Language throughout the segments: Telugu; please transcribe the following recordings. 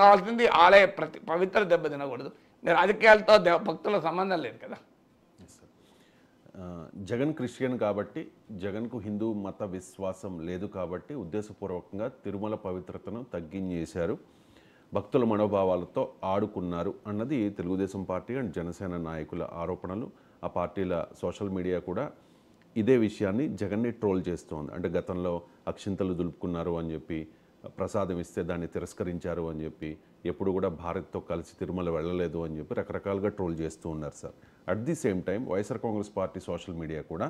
కావాల్సింది ఆలయ పవిత్ర దెబ్బ తినకూడదు. రాజకీయాలతో భక్తుల సంబంధం లేదు కదా. జగన్ క్రిస్టియన్ కాబట్టి, జగన్కు హిందూ మత విశ్వాసం లేదు కాబట్టి ఉద్దేశపూర్వకంగా తిరుమల పవిత్రతను తగ్గించేశారు, భక్తుల మనోభావాలతో ఆడుకున్నారు అన్నది తెలుగుదేశం పార్టీ అండ్ జనసేన నాయకుల ఆరోపణలు. ఆ పార్టీల సోషల్ మీడియా కూడా ఇదే విషయాన్ని జగన్ని ట్రోల్ చేస్తోంది. అంటే గతంలో అక్షింతలు దులుపుకున్నారు అని చెప్పి, ప్రసాదం ఇస్తే దాన్ని తిరస్కరించారు అని చెప్పి, ఎప్పుడు కూడా భారత్తో కలిసి తిరుమల వెళ్ళలేదు అని చెప్పి రకరకాలుగా ట్రోల్ చేస్తూ ఉన్నారు sir. At the same time YSR Congress party social media కూడా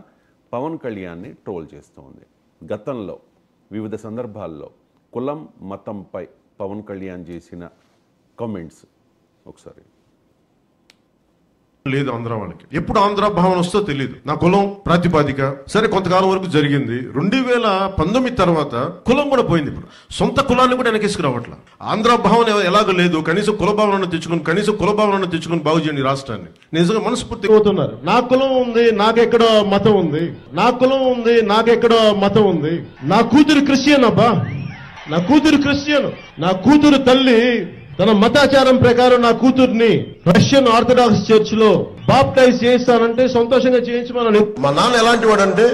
పవన్ కళ్యాణ్ని ట్రోల్ చేస్తోంది. గతంలో వివిధ సందర్భాల్లో కులం మతంపై పవన్ కళ్యాణ్ చేసిన కామెంట్స్ ఒకసారి. లేదు ఆంధ్ర వాళ్ళకి, ఎప్పుడు ఆంధ్ర భావన వస్తో తెలియదు. నా కులం ప్రాతిపాదిక సరే కొంతకాలం వరకు జరిగింది. 2019 తర్వాత కులం కూడా పోయింది. ఇప్పుడు సొంత కులాన్ని కూడా వెనకేసుకురావట్ల. ఆంధ్ర భావన ఎలాగో లేదు. కనీసం కుల భావనను తెచ్చుకుని బాగు చేయండి రాష్ట్రాన్ని. నిజంగా మనస్ఫూర్తి అవుతున్నారు. నా కులం ఉంది, నాకెక్కడో మతం ఉంది. నా కులం ఉంది, నాకెక్కడో మతం ఉంది. నా కూతురు క్రిస్టియన్ అబ్బా, నా కూతురు క్రిస్టియన్. నా కూతురు తల్లి తన మతాచారం ప్రకారం నా కూతుర్ని రష్యన్ ఆర్థడాక్స్ చర్చ్ లో బాప్టైజ్ చేస్తానంటే సంతోషంగా చేయించమని. మా నాన్న ఎలాంటి వాడంటే,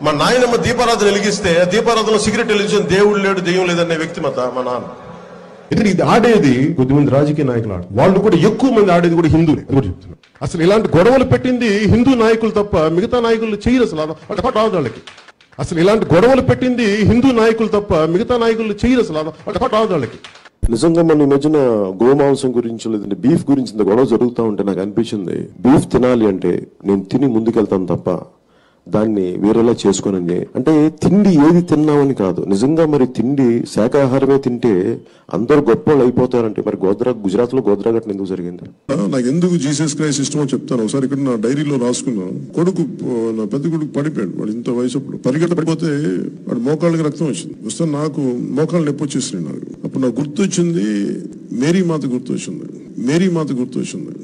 మా నాయనమ్మ దీపారాధన వెలిగిస్తే దీపారాధనలో సిగరెట్ వెలిగించిన దేవుడు లేడు దెయ్యం లేదనే వ్యక్తి మా నాన్న. ఇది ఆడేది కొద్దిమంది రాజకీయ నాయకులు వాళ్ళు కూడా ఎక్కువ మంది ఆడేది కూడా హిందువులే కూడా చెప్తున్నారు. అసలు ఇలాంటి గొడవలు పెట్టింది హిందూ నాయకులు తప్ప మిగతా నాయకులు చేయరు. వాళ్ళకి అసలు ఇలాంటి గొడవలు పెట్టింది హిందూ నాయకులు తప్ప మిగతా నాయకులు చేయరు. వాళ్ళకి నిజంగా మన ఈ మధ్యన గోమాంసం గురించి లేదంటే బీఫ్ గురించి ఇంత గొడవ జరుగుతూ ఉంటే నాకు అనిపించింది, బీఫ్ తినాలి అంటే నేను తిని ముందుకెళ్తాను తప్ప దాన్ని వేరేలా చేసుకోనని. అంటే తిండి ఏది తిన్నామని కాదు, నిజంగా మరి తిండి శాకాహారమే తింటే అందరూ గొప్పలు అయిపోతారంటే మరి గుజరాత్ లో గోద్రా ఘటన ఎందుకు జరిగింది? నాకు ఎందుకు జీసస్ క్రైస్ట్ ఇష్టమో చెప్తాను. ఒకసారి ఇక్కడ నా డైరీలో రాసుకున్నాను. కొడుకు, నా పెద్ద కొడుకు పడిపోయాడు. వాడు ఇంత వయసు పరిగెట్ట పడిపోతే వాడు మోకాళ్ళకి రక్తం వచ్చింది. వస్తే నాకు మోకాళ్ళు నొప్పి వచ్చేసినాయి. నాకు అప్పుడు నాకు గుర్తొచ్చింది మేరీ మాత గుర్తొచ్చింది.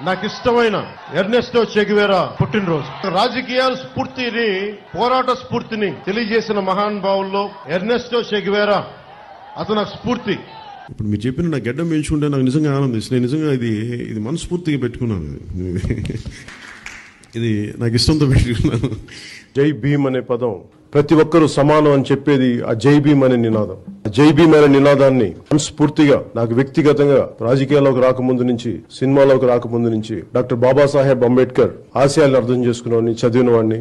నాకు ఇష్టమైన ఎర్నెస్టో చే గెవేరా పుట్టినరోజు. రాజకీయాల స్ఫూర్తిని, పోరాట స్ఫూర్తిని తెలియజేసిన మహానుభావుల్లో ఎర్నెస్టో చే గెవేరా అతను నాకు స్ఫూర్తి. ఇప్పుడు మీరు చెప్పిన నా గడ్డం పెంచుకుంటే నాకు నిజంగా ఆనందిస్తుంది. నేను నిజంగా ఇది మనస్ఫూర్తిగా పెట్టుకున్నాను. ఇది నాకు ఇష్టంతో పెట్టుకున్నాను. జై భీమ్ అనే పదం ప్రతి ఒక్కరూ సమానం అని చెప్పేది ఆ జై భీమ్ అనే నినాదం. జై భీమ్ అనే నినాదాన్ని మనస్ఫూర్తిగా నాకు వ్యక్తిగతంగా రాజకీయాల్లోకి రాకముందు నుంచి, సినిమాలోకి రాకముందు నుంచి డాక్టర్ బాబాసాహెబ్ అంబేద్కర్ ఆశయాలను అర్థం చేసుకున్నవాడిని, చదివిన వాడిని.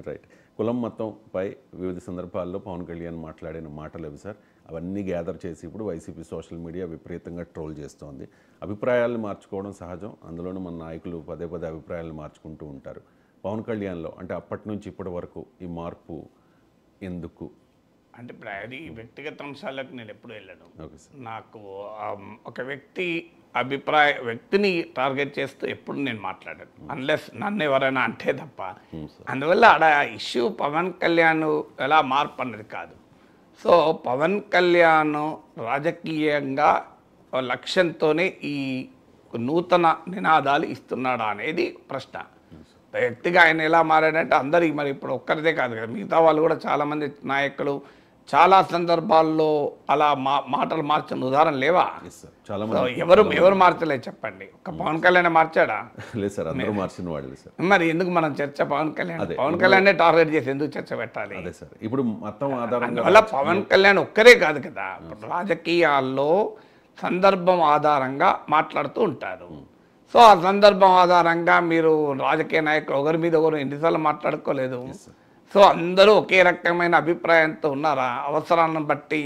రైట్. కులం మతంపై వివిధ సందర్భాల్లో పవన్ కళ్యాణ్ మాట్లాడిన మాటలు అవి సార్. అవన్నీ గ్యాదర్ చేసి ఇప్పుడు వైసీపీ సోషల్ మీడియా విపరీతంగా ట్రోల్ చేస్తోంది. అభిప్రాయాలను మార్చుకోవడం సహజం, అందులోనూ మన నాయకులు పదే అభిప్రాయాలను మార్చుకుంటూ ఉంటారు. పవన్ కళ్యాణ్లో అంటే అప్పటి నుంచి ఇప్పటి వరకు ఈ మార్పు ఎందుకు? అంటే ఇప్పుడు అది వ్యక్తిగత అంశాలకు నేను ఎప్పుడు వెళ్ళను. నాకు ఒక వ్యక్తిని టార్గెట్ చేస్తూ ఎప్పుడు నేను మాట్లాడాను, అన్లెస్ నన్ను ఎవరైనా అంటే తప్ప. అందువల్ల ఆడ ఇష్యూ పవన్ కళ్యాణ్ ఎలా మార్పు అన్నది కాదు. సో పవన్ కళ్యాణ్ రాజకీయంగా లక్ష్యంతోనే ఈ నూతన నినాదాలు ఇస్తున్నాడా అనేది ప్రశ్న. వ్యక్తిగా ఆయన ఎలా మారాడంటే అందరికి, మరి ఇప్పుడు ఒక్కరిదే కాదు కదా, మిగతా వాళ్ళు కూడా చాలామంది నాయకులు చాలా సందర్భాల్లో అలా మాటలు మార్చిన ఉదాహరణ లేవా? ఎవరు మార్చలేదు చెప్పండి. ఒక పవన్ కళ్యాణ్ మార్చాడా? లేదు సార్, అందరూ మార్చిన వాళ్ళు సార్. మరి ఎందుకు మనం చర్చ పవన్ కళ్యాణ్ టార్గెట్ చేసి ఎందుకు చర్చ పెట్టాలి? అదే సార్, ఇప్పుడు మొత్తం ఆధారంగా వల్ల పవన్ కళ్యాణ్ ఒక్కరే కాదు కదా, రాజకీయాల్లో సందర్భం ఆధారంగా మాట్లాడుతూ ఉంటారు. సో ఆ సందర్భం ఆధారంగా మీరు రాజకీయ నాయకులు ఒకరి మీద ఒకరు ఎన్నిసార్లు మాట్లాడుకోలేదు. సో అందరూ ఒకే రకమైన అభిప్రాయంతో ఉన్నారా? అవసరాలను బట్టి,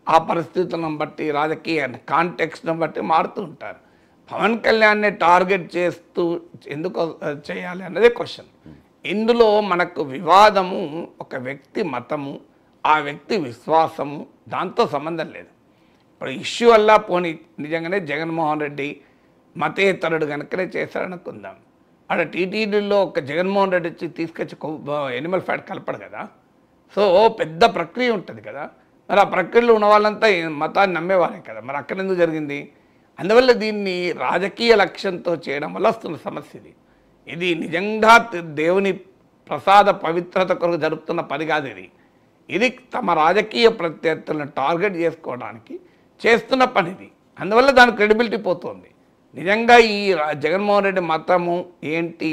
ఆ పరిస్థితులను బట్టి, రాజకీయ కాంటెక్స్ట్ను బట్టి మారుతూ ఉంటారు. పవన్ కళ్యాణ్ని టార్గెట్ చేస్తూ ఎందుకు చేయాలి అన్నదే క్వశ్చన్. ఇందులో మనకు వివాదము ఒక వ్యక్తి మతము, ఆ వ్యక్తి విశ్వాసము, దాంతో సంబంధం లేదు. ఇప్పుడు ఇష్యూ వల్ల పోనీ నిజంగానే జగన్మోహన్ రెడ్డి మతేతరుడు కనుకనే చేశాడనుకుందాం. అక్కడ టీటీడీలో ఒక జగన్మోహన్ రెడ్డి వచ్చి తీసుకొచ్చి ఎనిమల్ ఫ్యాట్ కలపడు కదా. సో పెద్ద ప్రక్రియ ఉంటుంది కదా. మరి ఆ ప్రక్రియలో ఉన్న వాళ్ళంతా మతాన్ని నమ్మేవారే కదా. మరి అక్కడ ఎందుకు జరిగింది? అందువల్ల దీన్ని రాజకీయ లక్ష్యంతో చేయడం వల్ల వస్తున్న సమస్య ఇది. ఇది నిజంగా దేవుని ప్రసాద పవిత్రత కొరకు జరుపుతున్న పని కాదు. ఇది తమ రాజకీయ ప్రత్యర్థులను టార్గెట్ చేసుకోవడానికి చేస్తున్న పనిది. అందువల్ల దాని క్రెడిబిలిటీ పోతుంది. నిజంగా ఈ జగన్మోహన్ రెడ్డి మతము ఏంటి,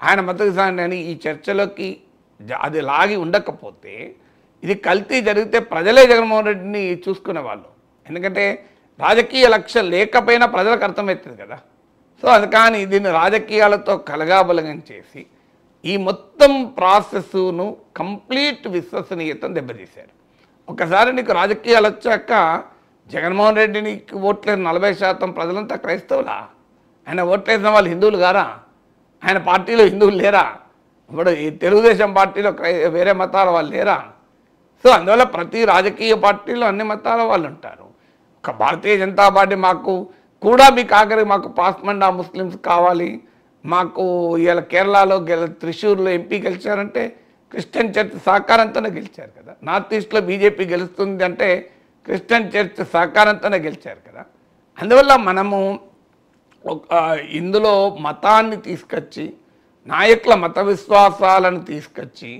ఆయన మత విధానాన్ని ఈ చర్చలోకి అది లాగి ఉండకపోతే ఇది కల్తీ జరిగితే ప్రజలే జగన్మోహన్ రెడ్డిని చూసుకునేవాళ్ళు. ఎందుకంటే రాజకీయ లక్ష్యం లేకపోయినా ప్రజలకు అర్థమవుతుంది కదా. సో అది కానీ దీన్ని రాజకీయాలతో కలగాబలగం చేసి ఈ మొత్తం ప్రాసెస్ను కంప్లీట్ విశ్వసనీయతను దెబ్బతీశారు. ఒకసారి నీకు రాజకీయాలు వచ్చాక జగన్మోహన్ రెడ్డిని ఓట్లేని 40% ప్రజలంతా క్రైస్తవులా? ఆయన ఓట్లేసిన వాళ్ళు హిందువులు గారా? ఆయన పార్టీలో హిందువులు లేరా? ఇప్పుడు ఈ తెలుగుదేశం పార్టీలో వేరే మతాల వాళ్ళు లేరా? సో అందువల్ల ప్రతి రాజకీయ పార్టీలో అన్ని మతాల వాళ్ళు ఉంటారు. ఒక భారతీయ జనతా పార్టీ మాకు కూడా మీకు ఆఖరి మాకు పాస్మండా ముస్లిమ్స్ కావాలి, మాకు ఇవాళ కేరళలో త్రిశూర్లో ఎంపీ గెలిచారంటే క్రిస్టియన్ చర్చ్ సహకారంతోనే గెలిచారు కదా. నార్త్ ఈస్ట్లో బీజేపీ గెలుస్తుంది అంటే క్రిస్టియన్ చర్చ్ సహకారంతోనే గెలిచారు కదా. అందువల్ల మనము ఇందులో మతాన్ని తీసుకొచ్చి నాయకుల మత విశ్వాసాలను తీసుకొచ్చి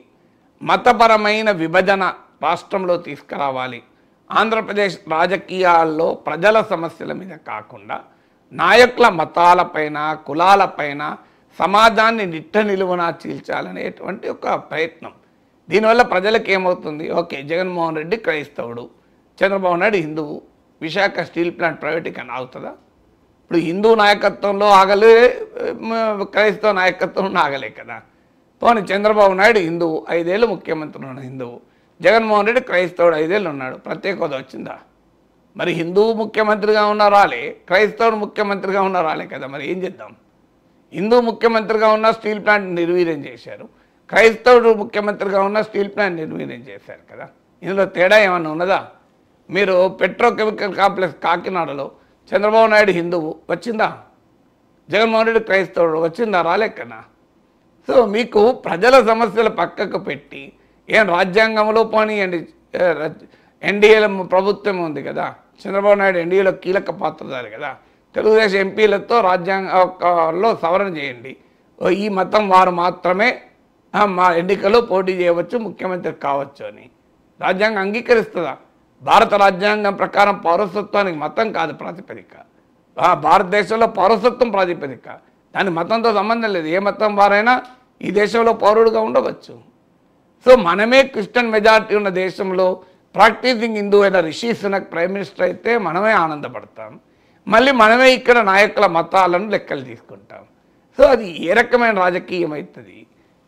మతపరమైన విభజన రాష్ట్రంలో తీసుకురావాలి. ఆంధ్రప్రదేశ్ రాజకీయాల్లో ప్రజల సమస్యల మీద కాకుండా నాయకుల మతాలపైన కులాలపైన సమాజాన్ని నిట్ట నిలువునా చీల్చాలనేటువంటి ఒక ప్రయత్నం. దీనివల్ల ప్రజలకు ఏమవుతుంది, ఓకే జగన్మోహన్ రెడ్డి క్రైస్తవుడు, చంద్రబాబు నాయుడు హిందువు, విశాఖ స్టీల్ ప్లాంట్ ప్రైవేటీకరణ ఆగుతుందా? ఇప్పుడు హిందూ నాయకత్వంలో ఆగలే, క్రైస్తవ నాయకత్వంలో ఆగలే కదా. పోనీ చంద్రబాబు నాయుడు హిందువు, 5 ఏళ్ళు ముఖ్యమంత్రి ఉన్న హిందువు, జగన్మోహన్ రెడ్డి క్రైస్తవుడు 5 ఏళ్ళు ఉన్నాడు, ప్రత్యేక హోదా వచ్చిందా? మరి హిందువు ముఖ్యమంత్రిగా ఉన్న రాలే, క్రైస్తవుడు ముఖ్యమంత్రిగా ఉన్న రాలే కదా. మరి ఏం చేద్దాం? హిందూ ముఖ్యమంత్రిగా ఉన్న స్టీల్ ప్లాంట్ నిర్వీర్యం చేశారు, క్రైస్తవుడు ముఖ్యమంత్రిగా ఉన్న స్టీల్ ప్లాంట్ నిర్వీర్యం చేశారు కదా. ఇందులో తేడా ఏమన్నా ఉన్నదా? మీరు పెట్రోకెమికల్ కాంప్లెక్స్ కాకినాడలో చంద్రబాబు నాయుడు హిందువు వచ్చిందా? జగన్మోహన్ రెడ్డి క్రైస్తవుడు వచ్చిందా? రాలేకనా. సో మీకు ప్రజల సమస్యలు పక్కకు పెట్టి ఏం రాజ్యాంగంలో పోనీయండి, ఎన్డీఏలో ప్రభుత్వం ఉంది కదా, చంద్రబాబు నాయుడు ఎన్డీఏలో కీలక పాత్రధారి కదా, తెలుగుదేశం ఎంపీలతో రాజ్యాంగంలో సవరణ చేయండి, ఈ మతం వారు మాత్రమే మా ఎన్నికల్లో పోటీ చేయవచ్చు, ముఖ్యమంత్రి కావచ్చు అని రాజ్యాంగం అంగీకరిస్తుందా? భారత రాజ్యాంగం ప్రకారం పౌరసత్వానికి మతం కాదు ప్రాతిపదిక, భారతదేశంలో పౌరసత్వం ప్రాతిపదిక, దాని మతంతో సంబంధం లేదు. ఏ మతం వారైనా ఈ దేశంలో పౌరుడుగా ఉండవచ్చు. సో మనమే క్రిస్టియన్ మెజారిటీ ఉన్న దేశంలో ప్రాక్టీసింగ్ హిందూ అయిన రిషి సునక్ ప్రైమ్ మినిస్టర్ అయితే మనమే ఆనందపడతాం, మళ్ళీ మనమే ఇక్కడ నాయకుల మతాలను లెక్కలు తీసుకుంటాం. సో అది ఏ రకమైన రాజకీయం అవుతుంది,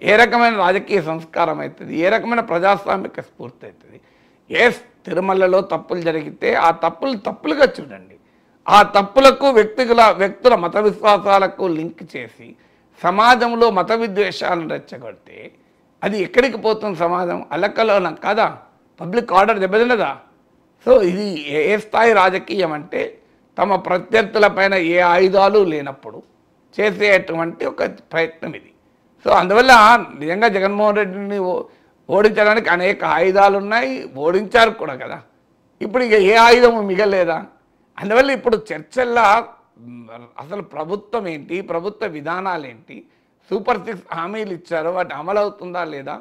ఏ రకమైన రాజకీయ సంస్కారం అవుతుంది, ఏ రకమైన ప్రజాస్వామిక స్ఫూర్తి అవుతుంది? తిరుమలలో తప్పులు జరిగితే ఆ తప్పులుగా చూడండి, ఆ తప్పులకు వ్యక్తుల మత విశ్వాసాలకు లింక్ చేసి సమాజంలో మత విద్వేషాలను రెచ్చగొడితే అది ఎక్కడికి పోతుంది? సమాజం అలకలోనం కదా, పబ్లిక్ ఆర్డర్ దెబ్బతిన్నదా? సో ఇది ఏ స్థాయి రాజకీయం అంటే తమ ప్రత్యర్థులపైన ఏ ఆయుధాలు లేనప్పుడు చేసేటువంటి ఒక ప్రయత్నం ఇది. సో అందువల్ల నిజంగా జగన్మోహన్ రెడ్డిని ఓడించడానికి అనేక ఆయుధాలు ఉన్నాయి, ఓడించారు కూడా కదా. ఇప్పుడు ఇక ఏ ఆయుధము మిగలేదా? అందువల్ల ఇప్పుడు చర్చల్లో అసలు ప్రభుత్వం ఏంటి, ప్రభుత్వ విధానాలు ఏంటి, సూపర్ 6 హామీలు ఇచ్చారు, వాటి అమలు అవుతుందా లేదా,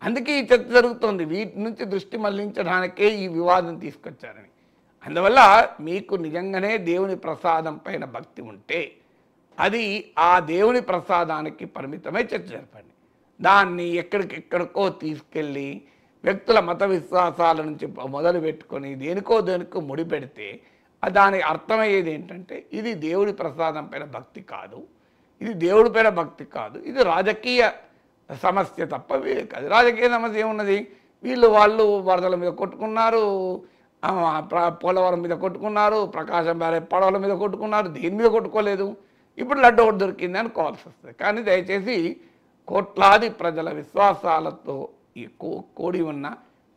అందుకే ఈ చర్చ జరుగుతుంది. వీటి నుంచి దృష్టి మళ్లించడానికే ఈ వివాదం తీసుకొచ్చారని. అందువల్ల మీకు నిజంగానే దేవుని ప్రసాదం పైన భక్తి ఉంటే అది ఆ దేవుని ప్రసాదానికి పరిమితమై చర్చ జరపండి. దాన్ని ఎక్కడికెక్కడికో తీసుకెళ్ళి వ్యక్తుల మత విశ్వాసాల నుంచి మొదలు పెట్టుకొని దేనికో ముడిపెడితే దానికి అర్థమయ్యేది ఏంటంటే ఇది దేవుడి ప్రసాదం పైన భక్తి కాదు, ఇది దేవుడి పైన భక్తి కాదు, ఇది రాజకీయ సమస్య తప్ప వేరే కాదు. రాజకీయ సమస్య ఏమున్నది? వాళ్ళు వరదల మీద కొట్టుకున్నారు, పోలవరం మీద కొట్టుకున్నారు, ప్రకాశం బ్యారేజ్ పడవల మీద కొట్టుకున్నారు, దేని మీద కొట్టుకోలేదు. ఇప్పుడు లడ్డు ఒకటి దొరికింది అనుకోవాల్సి వస్తుంది. కానీ దయచేసి కోట్లాది ప్రజల విశ్వాసాలతో ఈ కూడి ఉన్న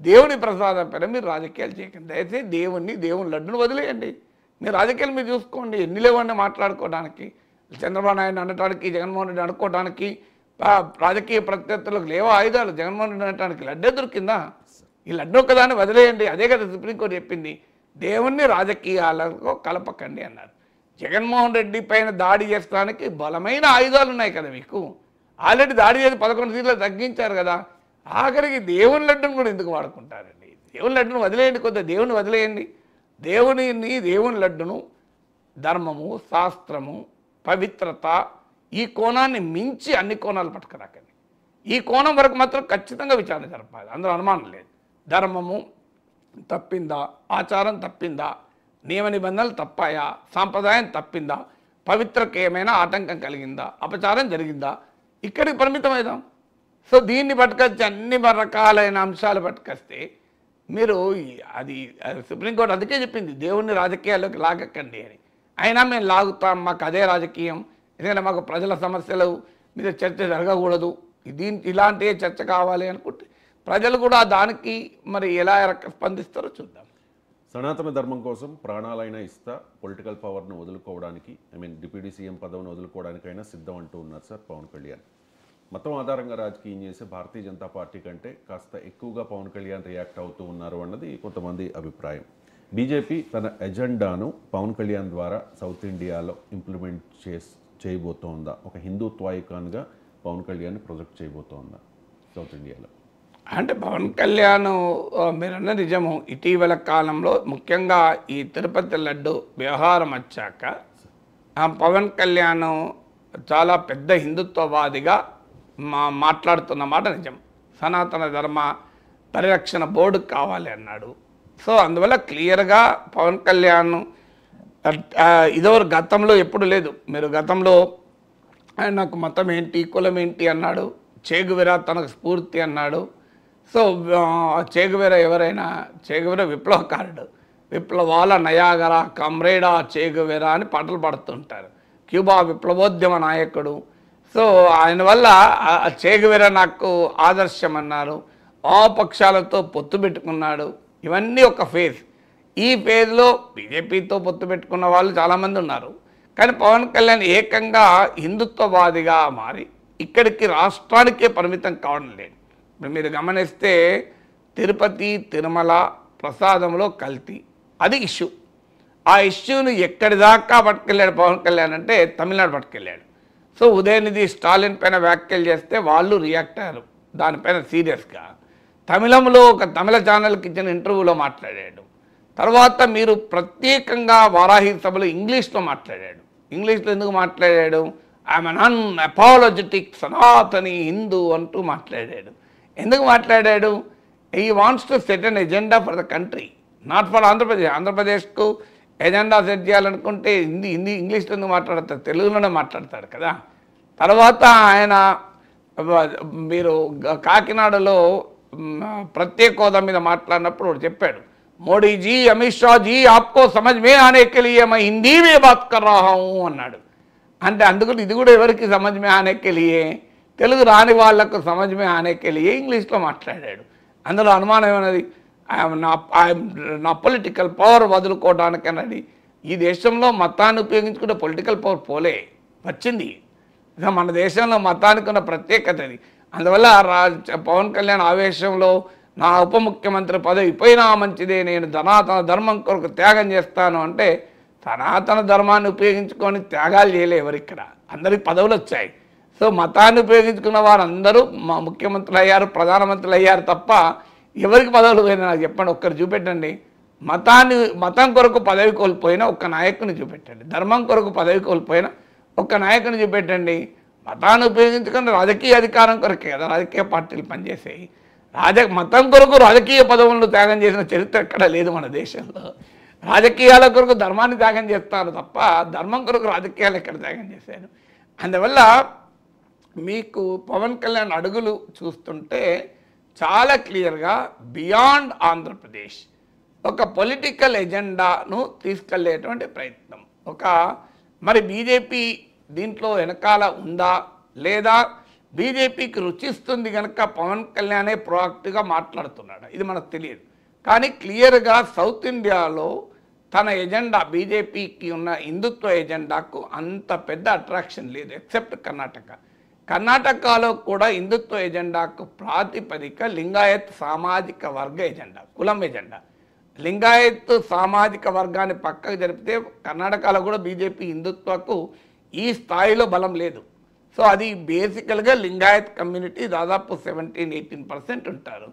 దేవుని ప్రసాదం పైన మీరు రాజకీయాలు చేయకండి. దయచేసి దేవుని లడ్డును వదిలేయండి. మీరు రాజకీయాలు మీరు చూసుకోండి, ఎన్ని లేవండి మాట్లాడుకోవడానికి. చంద్రబాబు నాయుడు అనడానికి, జగన్మోహన్ రెడ్డి అనుకోవడానికి రాజకీయ ప్రత్యర్థులకు లేవో ఆయుధాలు. జగన్మోహన్ రెడ్డి అనడానికి లడ్డే దొరికిందా? ఈ లడ్డు ఒకదాన్ని వదిలేయండి. అదే కదా సుప్రీంకోర్టు చెప్పింది, దేవుణ్ణి రాజకీయాలకు కలపకండి అన్నారు. జగన్మోహన్ రెడ్డి పైన దాడి చేస్తానికి బలమైన ఆయుధాలు ఉన్నాయి కదా మీకు. ఆల్రెడీ దాడి చేసి 11 సీట్లు తగ్గించారు కదా. ఆఖరికి దేవుని లడ్డును కూడా ఎందుకు వాడుకుంటారండి? దేవుని లడ్డును వదిలేయండి, కొద్దిగా దేవుని వదిలేయండి. దేవుని లడ్డును ధర్మము, శాస్త్రము, పవిత్రత ఈ కోణాన్ని మించి అన్ని కోణాలు పట్టుకురాకండి. ఈ కోణం వరకు మాత్రం ఖచ్చితంగా విచారణ జరపాలి, అందులో అనుమానం లేదు. ధర్మము తప్పిందా, ఆచారం తప్పిందా, నియమ నిబంధనలు తప్పాయా, సాంప్రదాయం తప్పిందా, పవిత్రకు ఏమైనా ఆటంకం కలిగిందా, అపచారం జరిగిందా, ఇక్కడికి పరిమితమైదాం. సో దీన్ని పట్టుకొచ్చి అన్ని రకాలైన అంశాలు పట్టుకొస్తే మీరు అది సుప్రీంకోర్టు అందుకే చెప్పింది దేవుణ్ణి రాజకీయాల్లోకి లాగకండి అని. అయినా మేము లాగుతాం, మాకు అదే రాజకీయం, ఎందుకంటే మాకు ప్రజల సమస్యలు మీద చర్చ జరగకూడదు, ఇలాంటి చర్చ కావాలి అనుకుంటే ప్రజలు కూడా దానికి మరి ఎలా స్పందిస్తారో చూద్దాం. సనాతన ధర్మం కోసం ప్రాణాలైనా ఇస్తా, పొలిటికల్ పవర్ను వదులుకోవడానికి, డిప్యూటీ సీఎం పదవిని వదులుకోవడానికైనా సిద్ధం అంటూ ఉన్నారు సార్ పవన్ కళ్యాణ్. మతం ఆధారంగా రాజకీయం చేసే భారతీయ జనతా పార్టీ కంటే కాస్త ఎక్కువగా పవన్ కళ్యాణ్ రియాక్ట్ అవుతూ ఉన్నారు అన్నది కొంతమంది అభిప్రాయం. బీజేపీ తన ఎజెండాను పవన్ కళ్యాణ్ ద్వారా సౌత్ ఇండియాలో ఇంప్లిమెంట్ చేయబోతోందా? ఒక హిందుత్వ ఐకాన్గా పవన్ కళ్యాణ్ ప్రొజెక్ట్ చేయబోతోందా సౌత్ ఇండియాలో? అంటే పవన్ కళ్యాణ్ మీరన్న నిజము. ఇటీవల కాలంలో ముఖ్యంగా ఈ తిరుపతి లడ్డు వ్యవహారం వచ్చాక పవన్ కళ్యాణ్ చాలా పెద్ద హిందుత్వవాదిగా మాట్లాడుతున్న మాట నిజం. సనాతన ధర్మ పరిరక్షణ బోర్డు కావాలి అన్నాడు. సో అందువల్ల క్లియర్గా పవన్ కళ్యాణ్ ఇదివరకు గతంలో ఎప్పుడు లేదు. మీరు గతంలో నాకు మతం ఏంటి, కులం ఏంటి అన్నాడు. చేగువెరా తనకు స్ఫూర్తి అన్నాడు. సో చేగువెరా ఎవరైనా, చేగువెరా విప్లవకారుడు, విప్లవాల నయాగరా కమ్రేడా చేగువెరా అని పాటలు పాడుతుంటారు. క్యూబా విప్లవోద్యమ నాయకుడు. సో ఆయన వల్ల చేగువెరా నాకు ఆదర్శం అన్నారు. వామపక్షాలతో పొత్తు పెట్టుకున్నాడు. ఇవన్నీ ఒక ఫేజ్. ఈ ఫేజ్లో బీజేపీతో పొత్తు పెట్టుకున్న వాళ్ళు చాలామంది ఉన్నారు. కానీ పవన్ కళ్యాణ్ ఏకంగా హిందుత్వవాదిగా మారి ఇక్కడికి రాష్ట్రానికే పరిమితం కావడం లేదు. మీరు గమనిస్తే తిరుపతి తిరుమల ప్రసాదంలో కల్తీ, అది ఇష్యూ. ఆ ఇష్యూని ఎక్కడి దాకా పట్టుకెళ్ళాడు పవన్ కళ్యాణ్ అంటే తమిళనాడు పట్టుకెళ్ళాడు. సో ఉదయనిధి స్టాలిన్ పైన వ్యాఖ్యలు చేస్తే వాళ్ళు రియాక్ట్ అయ్యారు దానిపైన సీరియస్గా. తమిళంలో ఒక తమిళ ఛానల్కి ఇచ్చిన ఇంటర్వ్యూలో మాట్లాడాడు. తర్వాత మీరు ప్రత్యేకంగా వారాహి సభలో ఇంగ్లీష్లో మాట్లాడాడు. ఇంగ్లీష్లో ఎందుకు మాట్లాడాడు? I'm un unapologetic Sanatani Hindu అంటూ మాట్లాడాడు. ఎందుకు మాట్లాడాడు? He wants to set an agenda for the country, not for Andhra Pradesh. ఆంధ్రప్రదేశ్కు ఎజెండా సెట్ చేయాలనుకుంటే ఇంగ్లీష్లో ఎందుకు మాట్లాడతారు? తెలుగులోనే మాట్లాడతాడు కదా. తర్వాత ఆయన మీరు కాకినాడలో ప్రత్యేక హోదా మీద మాట్లాడినప్పుడు చెప్పాడు, మోడీజీ అమిత్ షాజీ ఆప్కో సమజ్ మే ఆనే కే లియే మై హిందీ మే బాత్ కర్ రహా హూ అన్నాడు. అంటే అందుకు ఇది కూడా ఎవరికి సమజ్ మే ఆనే కే లియే, తెలుగు రాని వాళ్లకు సమజ్ మే ఆనే కే లియే ఇంగ్లీష్లో మాట్లాడాడు. అందులో అనుమానం ఏమన్నది? నా పొలిటికల్ పవర్ వదులుకోవడానికి అన్నది. ఈ దేశంలో మతాన్ని ఉపయోగించుకుంటే పొలిటికల్ పవర్ పోలే, వచ్చింది. ఇక మన దేశంలో మతానికి ఉన్న ప్రత్యేకత అది. అందువల్ల పవన్ కళ్యాణ్ ఆవేశంలో నా ఉప ముఖ్యమంత్రి పదవి పోయినా మంచిదే, నేను సనాతన ధర్మం కొరకు త్యాగం చేస్తాను అంటే, సనాతన ధర్మాన్ని ఉపయోగించుకొని త్యాగాలు చేయలే ఎవరిక్కడ. అందరికి పదవులు వచ్చాయి. సో మతాన్ని ఉపయోగించుకున్న వారందరూ మా ముఖ్యమంత్రులు అయ్యారు, ప్రధానమంత్రులు అయ్యారు తప్ప ఎవరికి పదవులు పోయినా నాకు చెప్పండి, ఒక్కరు చూపెట్టండి. మతం కొరకు పదవి కోల్పోయినా ఒక్క నాయకుని చూపెట్టండి. ధర్మం కొరకు పదవి కోల్పోయినా ఒక్క నాయకుని చూపెట్టండి. మతాన్ని ఉపయోగించుకొని రాజకీయ అధికారం కొరకే కదా రాజకీయ పార్టీలు పనిచేసాయి. మతం కొరకు రాజకీయ పదవులను త్యాగం చేసిన చరిత్ర ఎక్కడ లేదు మన దేశంలో. రాజకీయాల కొరకు ధర్మాన్ని త్యాగం చేస్తారు తప్ప ధర్మం కొరకు రాజకీయాలు ఎక్కడ త్యాగం చేశారు. అందువల్ల మీకు పవన్ కళ్యాణ్ అడుగులు చూస్తుంటే చాలా క్లియర్గా బియాండ్ ఆంధ్రప్రదేశ్ ఒక పొలిటికల్ ఎజెండాను తీసుకెళ్లేటువంటి ప్రయత్నం. మరి బీజేపీ దీంట్లో వెనకాల ఉందా లేదా, బీజేపీకి రుచిస్తుంది కనుక పవన్ కళ్యాణే ప్రోయాక్టివ్గా మాట్లాడుతున్నాడు, ఇది మనకు తెలియదు. కానీ క్లియర్గా సౌత్ ఇండియాలో తన ఎజెండా, బీజేపీకి ఉన్న హిందుత్వ ఎజెండాకు అంత పెద్ద అట్రాక్షన్ లేదు ఎక్సెప్ట్ కర్ణాటక. కర్ణాటకలో కూడా హిందుత్వ ఎజెండాకు ప్రాతిపదిక లింగాయత్ సామాజిక వర్గ ఎజెండా, కులం ఎజెండా. లింగాయత్ సామాజిక వర్గాన్ని పక్కకు జరిపితే కర్ణాటకలో కూడా బీజేపీ హిందుత్వకు ఈ స్థాయిలో బలం లేదు. సో అది బేసికల్గా లింగాయత్ కమ్యూనిటీ దాదాపు 17-18% ఉంటారు.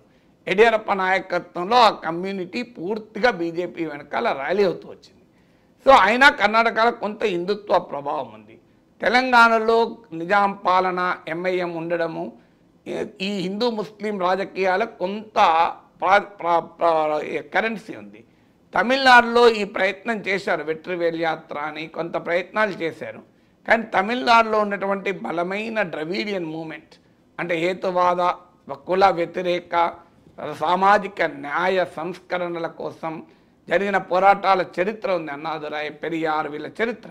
యడియూరప్ప నాయకత్వంలో ఆ కమ్యూనిటీ పూర్తిగా బీజేపీ వెనకాల ర్యాలీ అవుతూ వచ్చింది. సో అయినా కర్ణాటకలో కొంత హిందుత్వ ప్రభావం ఉంది. తెలంగాణలో నిజాం పాలన ఎంఐఎం ఉండడము ఈ హిందూ ముస్లిం రాజకీయాలకు కొంత కరెన్సీ ఉంది. తమిళనాడులో ఈ ప్రయత్నం చేశారు, వెట్రివేల్ యాత్ర అని కొంత ప్రయత్నాలు చేశారు. కానీ తమిళనాడులో ఉన్నటువంటి బలమైన ద్రవిడియన్ మూమెంట్ అంటే హేతువాద కుల వ్యతిరేక సామాజిక న్యాయ సంస్కరణల కోసం జరిగిన పోరాటాల చరిత్ర ఉంది, అన్నాదురాయ్ పెరియార్ వీళ్ళ చరిత్ర.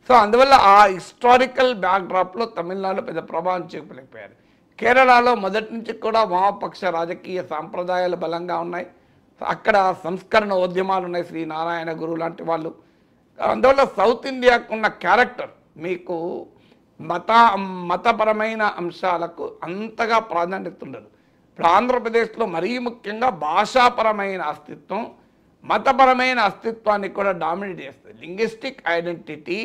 సో అందువల్ల ఆ హిస్టారికల్ బ్యాక్డ్రాప్లో తమిళనాడులో పెద్ద ప్రభావం చూపలేకపోయారు. కేరళలో మొదటి నుంచి కూడా వామపక్ష రాజకీయ సాంప్రదాయాలు బలంగా ఉన్నాయి. అక్కడ సంస్కరణ ఉద్యమాలు ఉన్నాయి, శ్రీ నారాయణ గురు లాంటి వాళ్ళు. అందువల్ల సౌత్ ఇండియాకు ఉన్న క్యారెక్టర్ మీకు మతపరమైన అంశాలకు అంతగా ప్రాధాన్యత ఉండదు. ఇప్పుడు ఆంధ్రప్రదేశ్లో మరీ ముఖ్యంగా భాషాపరమైన అస్తిత్వం మతపరమైన అస్తిత్వాన్ని కూడా డామినేట్ చేస్తుంది. Linguistic identity,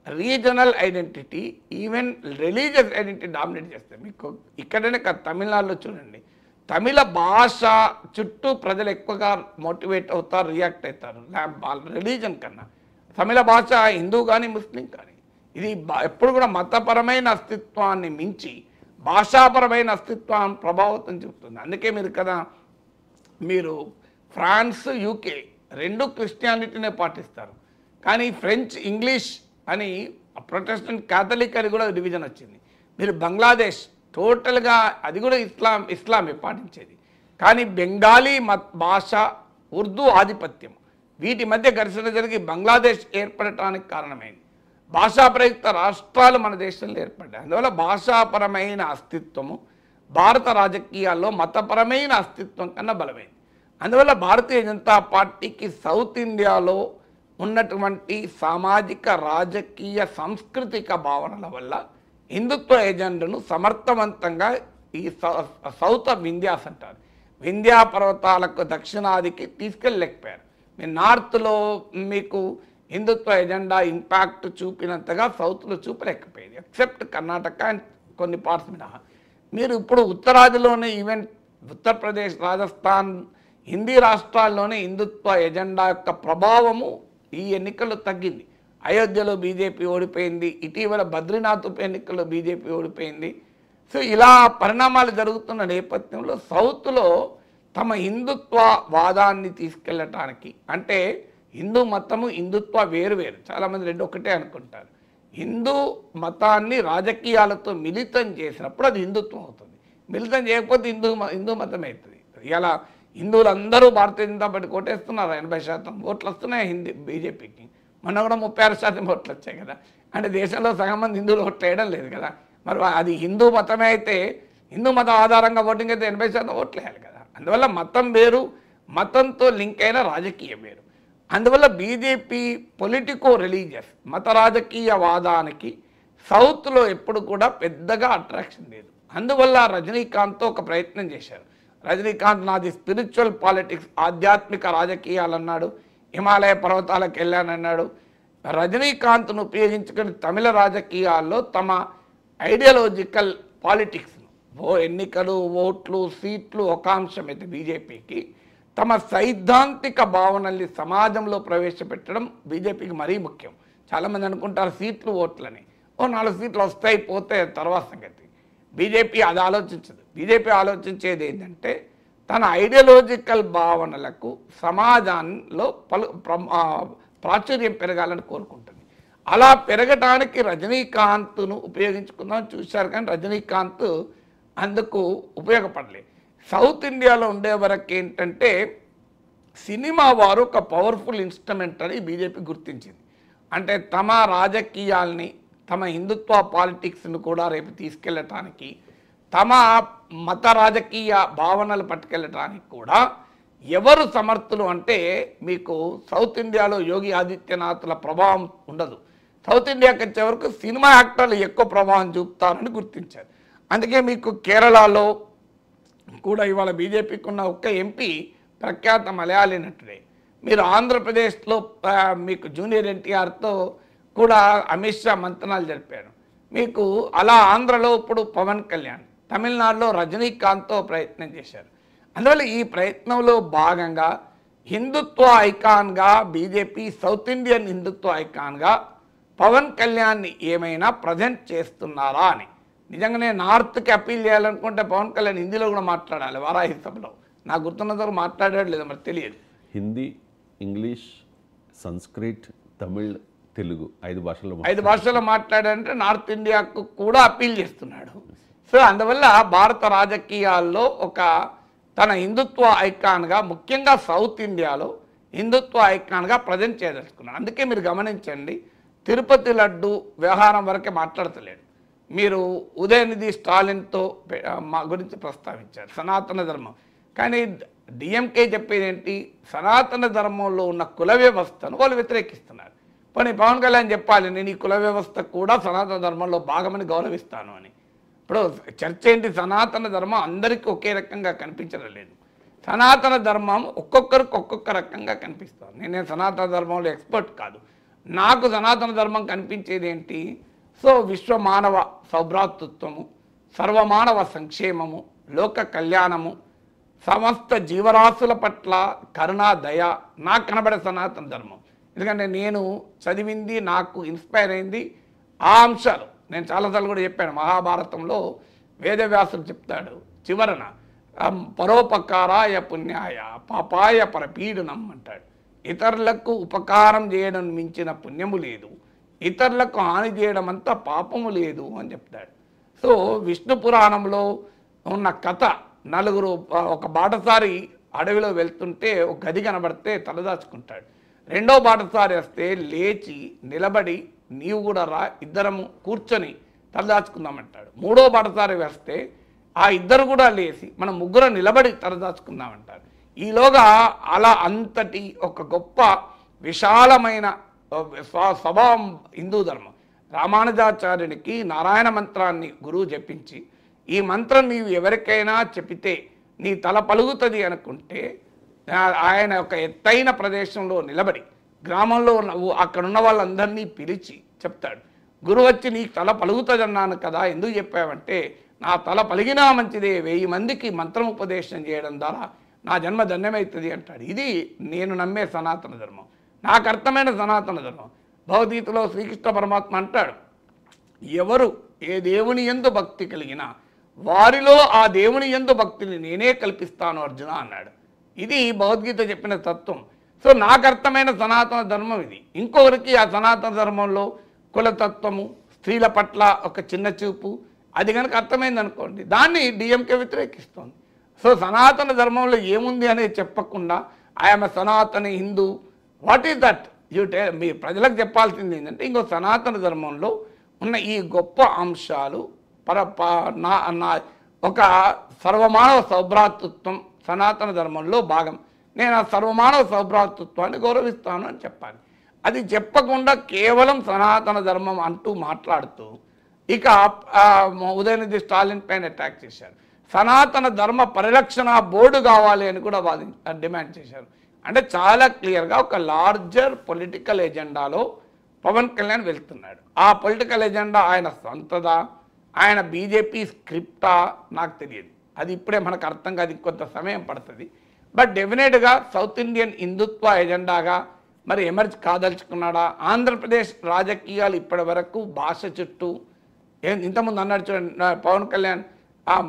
regional identity, even religious identity dominate చేస్తాయి. మీకు ఇక్కడనే కాదు, తమిళనాడులో చూడండి, తమిళ భాష చుట్టూ ప్రజలు ఎక్కువగా మోటివేట్ అవుతారు, రియాక్ట్ అవుతారు రిలీజన్ కన్నా. తమిళ భాష హిందూ కానీ ముస్లిం కానీ ఇది ఎప్పుడు కూడా మతపరమైన అస్తిత్వాన్ని మించి భాషాపరమైన అస్తిత్వాన్ని ప్రభావితం చూపుతుంది. అందుకే మీరు కదా మీరు ఫ్రాన్స్ యూకే రెండు క్రిస్టియానిటీనే పాటిస్తారు, కానీ ఫ్రెంచ్ ఇంగ్లీష్ అని ప్రొటెస్టెంట్ క్యాథలిక్ అని కూడా డివిజన్ వచ్చింది. మీరు బంగ్లాదేశ్ టోటల్గా అది కూడా ఇస్లామే పాటించేది, కానీ బెంగాలీ భాష ఉర్దూ ఆధిపత్యం వీటి మధ్య ఘర్షణ జరిగి బంగ్లాదేశ్ ఏర్పడటానికి కారణమైంది. భాషా ప్రయుక్త రాష్ట్రాలు మన దేశంలో ఏర్పడ్డాయి. అందువల్ల భాషాపరమైన అస్తిత్వము భారత రాజకీయాల్లో మతపరమైన అస్తిత్వం కన్నా బలమైంది. అందువల్ల భారతీయ జనతా పార్టీకి సౌత్ ఇండియాలో ఉన్నటువంటి సామాజిక రాజకీయ సాంస్కృతిక భావనల వల్ల హిందుత్వ ఎజెండాను సమర్థవంతంగా ఈ సౌత్ ఆఫ్ వింధ్యాస్ అంటారు, వింధ్యా పర్వతాలకు దక్షిణాదికి తీసుకెళ్ళలేకపోయారు. మీ నార్త్లో మీకు హిందుత్వ ఎజెండా ఇంపాక్ట్ చూపినంతగా సౌత్లో చూపలేకపోయింది, ఎక్సెప్ట్ కర్ణాటక అండ్ కొన్ని పార్ట్స్ మినహా. మీరు ఇప్పుడు ఉత్తరాదిలోనే ఈవెన్ ఉత్తరప్రదేశ్, రాజస్థాన్, హిందీ రాష్ట్రాల్లోనే హిందుత్వ ఎజెండా యొక్క ప్రభావము ఈ ఎన్నికల్లో తగ్గింది. అయోధ్యలో బీజేపీ ఓడిపోయింది, ఇటీవల బద్రీనాథ్ ఉప ఎన్నికల్లో బీజేపీ ఓడిపోయింది. సో ఇలా పరిణామాలు జరుగుతున్న నేపథ్యంలో సౌత్లో తమ హిందుత్వ వాదాన్ని తీసుకెళ్ళటానికి, అంటే హిందూ మతము హిందుత్వ వేరువేరు, చాలామంది రెండు ఒకటే అనుకుంటారు. హిందూ మతాన్ని రాజకీయాలతో మిళితం చేసినప్పుడు అది హిందుత్వం అవుతుంది, మిళితం చేయకపోతే హిందూ మతం అవుతుంది. ఇలా హిందువులు అందరూ భారతీయ జనతా పార్టీ కోటేస్తున్నారు, 80% ఓట్లు వస్తున్నాయి బీజేపీకి. మొన్న కూడా 36% ఓట్లు వచ్చాయి కదా. అంటే దేశంలో సగం మంది హిందువులు ఓట్లు వేయడం లేదు కదా. మరి అది హిందూ మతమే అయితే హిందూ మతం ఆధారంగా ఓటింగ్ అయితే 80% ఓట్లు వేయాలి కదా. అందువల్ల మతం వేరు, మతంతో లింక్ అయిన రాజకీయం వేరు. అందువల్ల బీజేపీ పొలిటికో రిలీజియస్ మత రాజకీయ వాదానికి సౌత్లో ఎప్పుడు కూడా పెద్దగా అట్రాక్షన్ లేదు. అందువల్ల రజనీకాంత్తో ఒక ప్రయత్నం చేశారు. రజనీకాంత్ నాది స్పిరిచువల్ పాలిటిక్స్, ఆధ్యాత్మిక రాజకీయాలు అన్నాడు, హిమాలయ పర్వతాలకు వెళ్ళానన్నాడు. రజనీకాంత్ను ఉపయోగించుకుని తమిళ రాజకీయాల్లో తమ ఐడియాలజికల్ పాలిటిక్స్ను ఎన్నికలు, ఓట్లు, సీట్లు ఒక అంశం అయితే బీజేపీకి తమ సైద్ధాంతిక భావనల్ని సమాజంలో ప్రవేశపెట్టడం బీజేపీకి మరీ ముఖ్యం. చాలామంది అనుకుంటారు సీట్లు ఓట్లని, 4 సీట్లు వస్తాయి పోతే తర్వాత సంగతి. బీజేపీ అది ఆలోచించదు. బీజేపీ ఆలోచించేది ఏంటంటే తన ఐడియాలజికల్ భావనలకు సమాజంలో ప్రాచుర్యం పెరగాలని కోరుకుంటుంది. అలా పెరగడానికి రజనీకాంత్ను ఉపయోగించుకుందామని చూశారు, కానీ రజనీకాంత్ అందుకు ఉపయోగపడలేదు. సౌత్ ఇండియాలో ఉండే వరకు ఏంటంటే సినిమా వారు ఒక పవర్ఫుల్ ఇన్స్ట్రుమెంట్ అని బీజేపీ గుర్తించింది. అంటే తమ రాజకీయాల్ని, తమ హిందుత్వ పాలిటిక్స్ను కూడా రేపు తీసుకెళ్ళటానికి, తమ మత రాజకీయ భావనలు పట్టుకెళ్ళటానికి కూడా ఎవరు సమర్థులు అంటే మీకు సౌత్ ఇండియాలో యోగి ఆదిత్యనాథ్ల ప్రభావం ఉండదు. సౌత్ ఇండియాకి వచ్చే వరకు సినిమా యాక్టర్లు ఎక్కువ ప్రభావం చూపుతారని గుర్తించారు. అందుకే మీకు కేరళలో కూడా ఇవాళ బీజేపీకి ఉన్న ఒక్క ఎంపీ ప్రఖ్యాత మలయాళీ నటుడే. మీరు ఆంధ్రప్రదేశ్లో మీకు జూనియర్ ఎన్టీఆర్తో కూడా అమిత్ షా మంతనాలు జరిపారు. మీకు అలా ఆంధ్రలో ఇప్పుడు పవన్ కళ్యాణ్, తమిళనాడులో రజనీకాంత్తో ప్రయత్నం చేశారు. అందువల్ల ఈ ప్రయత్నంలో భాగంగా హిందుత్వ ఐకాన్గా బీజేపీ సౌత్ ఇండియన్ హిందుత్వ ఐకాన్గా పవన్ కళ్యాణ్ని ఏమైనా ప్రజెంట్ చేస్తున్నారా అని. నిజంగానే నార్త్కి అప్పీల్ చేయాలనుకుంటే పవన్ కళ్యాణ్ హిందీలో కూడా మాట్లాడాలి వారాహి సభలో. నాకు గుర్తున్నంత వరకు మాట్లాడాడు లేదో మరి తెలియదు. హిందీ, ఇంగ్లీష్, సంస్కృత్, తమిళ్, తెలుగు 5 భాషల్లో మాట్లాడాడంటే నార్త్ ఇండియాకు కూడా అప్పీల్ చేస్తున్నాడు. సో అందువల్ల భారత రాజకీయాల్లో ఒక తన హిందుత్వ ఐకాన్గా ముఖ్యంగా సౌత్ ఇండియాలో హిందుత్వ ఐకాన్గా ప్రజెంట్ చేయదలుచుకున్నాడు. అందుకే మీరు గమనించండి, తిరుపతి లడ్డు వ్యవహారం వరకే మాట్లాడతలేడు. మీరు ఉదయనిధి స్టాలిన్తో మా గురించి ప్రస్తావించారు సనాతన ధర్మం. కానీ డిఎంకే చెప్పేది ఏంటి, సనాతన ధర్మంలో ఉన్న కుల వ్యవస్థను వాళ్ళు వ్యతిరేకిస్తున్నారు. పోనీ పవన్ కళ్యాణ్ చెప్పాలి, నేను ఈ కుల వ్యవస్థ కూడా సనాతన ధర్మంలో భాగమని గౌరవిస్తాను అని. ఇప్పుడు చర్చ ఏంటి, సనాతన ధర్మం అందరికీ ఒకే రకంగా కనిపించడం లేదు. సనాతన ధర్మం ఒక్కొక్కరికి ఒక్కొక్క రకంగా కనిపిస్తుంది. నేను సనాతన ధర్మంలో ఎక్స్పర్ట్ కాదు. నాకు సనాతన ధర్మం కనిపించేది ఏంటి, సో విశ్వ మానవ సౌభ్రాతృత్వము, సర్వమానవ సంక్షేమము, లోక కళ్యాణము, సమస్త జీవరాశుల పట్ల కరుణ, దయ నాకు కనబడే సనాతన ధర్మం. ఎందుకంటే నేను చదివింది, నాకు ఇన్స్పైర్ అయింది ఆ అంశాలు. నేను చాలాసార్లు కూడా చెప్పాను, మహాభారతంలో వేదవ్యాసుడు చెప్తాడు చివరన పరోపకారాయ పుణ్యాయ పాపాయ పరపీడనం అంటాడు. ఇతరులకు ఉపకారం చేయడం మించిన పుణ్యము లేదు, ఇతరులకు హాని చేయడం అంతా పాపము లేదు అని చెప్తాడు. సో విష్ణు పురాణంలో ఉన్న కథ, నలుగురు ఒక బాటసారి అడవిలో వెళ్తుంటే ఒక గది కనబడితే తలదాచుకుంటాడు. రెండో బాటసారి వస్తే లేచి నిలబడి నీవు కూడా రా, ఇద్దరము కూర్చొని తలదాచుకుందామంటాడు. మూడో బాటసారి వస్తే ఆ ఇద్దరు కూడా లేచి మనం ముగ్గురు నిలబడి తలదాచుకుందామంటారు. ఈలోగా అలా అంతటి ఒక గొప్ప విశాలమైన స్వభావం హిందూ ధర్మం. రామానుజాచార్యునికి నారాయణ మంత్రాన్ని గురువు జపించి, ఈ మంత్రం నీవు ఎవరికైనా చెబితే నీ తల పలుగుతుంది అనుకుంటే ఆయన ఒక ఎత్తైన ప్రదేశంలో నిలబడి గ్రామంలో అక్కడున్న వాళ్ళందరినీ పిలిచి చెప్తాడు, గురువు వచ్చి నీకు తల పలుగుతుంది అన్నాను కదా, ఎందుకు చెప్పావంటే నా తల పలిగినా మంచిదే, 1000 మందికి మంత్రం ఉపదేశం చేయడం ద్వారా నా జన్మ ధన్యమవుతుంది అంటాడు. ఇది నేను నమ్మే సనాతన ధర్మం, నాకు అర్థమైన సనాతన ధర్మం. భగవద్గీతలో శ్రీకృష్ణ పరమాత్మ అంటాడు, ఎవరు ఏ దేవుని యందు భక్తి కలిగినా వారిలో ఆ దేవుని యందు భక్తిని నేనే కల్పిస్తాను అర్జున అన్నాడు. ఇది భగవద్గీత చెప్పిన తత్వం. సో నాకు అర్థమైన సనాతన ధర్మం ఇది. ఇంకొకరికి ఆ సనాతన ధర్మంలో కులతత్వము, స్త్రీల పట్ల ఒక చిన్న చూపు, అది కనుక అర్థమైంది అనుకోండి, దాన్ని డిఎంకే వ్యతిరేకిస్తుంది. సో సనాతన ధర్మంలో ఏముంది అనేది చెప్పకుండా ఐఎమ్ సనాతన హిందూ, వాట్ ఈస్ దట్ మీ ప్రజలకు చెప్పాల్సింది ఏంటంటే, ఇంకో సనాతన ధర్మంలో ఉన్న ఈ గొప్ప అంశాలు ఒక సర్వమానవ సౌభ్రాతృత్వం సనాతన ధర్మంలో భాగం. నేను ఆ సర్వమానవ సౌభ్రాతృత్వాన్ని గౌరవిస్తాను అని చెప్పాలి. అది చెప్పకుండా కేవలం సనాతన ధర్మం అంటూ మాట్లాడుతూ ఇక ఉదయనిధి స్టాలిన్ పైన అటాక్ చేశారు. సనాతన ధర్మ పరిరక్షణ బోర్డు కావాలి అని కూడా డిమాండ్ చేశారు. అంటే చాలా క్లియర్గా ఒక లార్జర్ పొలిటికల్ ఎజెండాలో పవన్ కళ్యాణ్ వెళ్తున్నాడు. ఆ పొలిటికల్ ఎజెండా ఆయన సొంతదా, ఆయన బీజేపీ స్క్రిప్టా నాకు తెలియదు. అది ఇప్పుడే మనకు అర్థం కాదు, కొంత సమయం పడుతుంది. బట్ డెఫినెట్గా సౌత్ ఇండియన్ హిందుత్వ ఎజెండాగా మరి ఎమర్జ్ కాదలుచుకున్నాడా? ఆంధ్రప్రదేశ్ రాజకీయాలు ఇప్పటి వరకు భాష చుట్టూ, ఇంతకుముందు అన్నాడు చూడండి పవన్ కళ్యాణ్,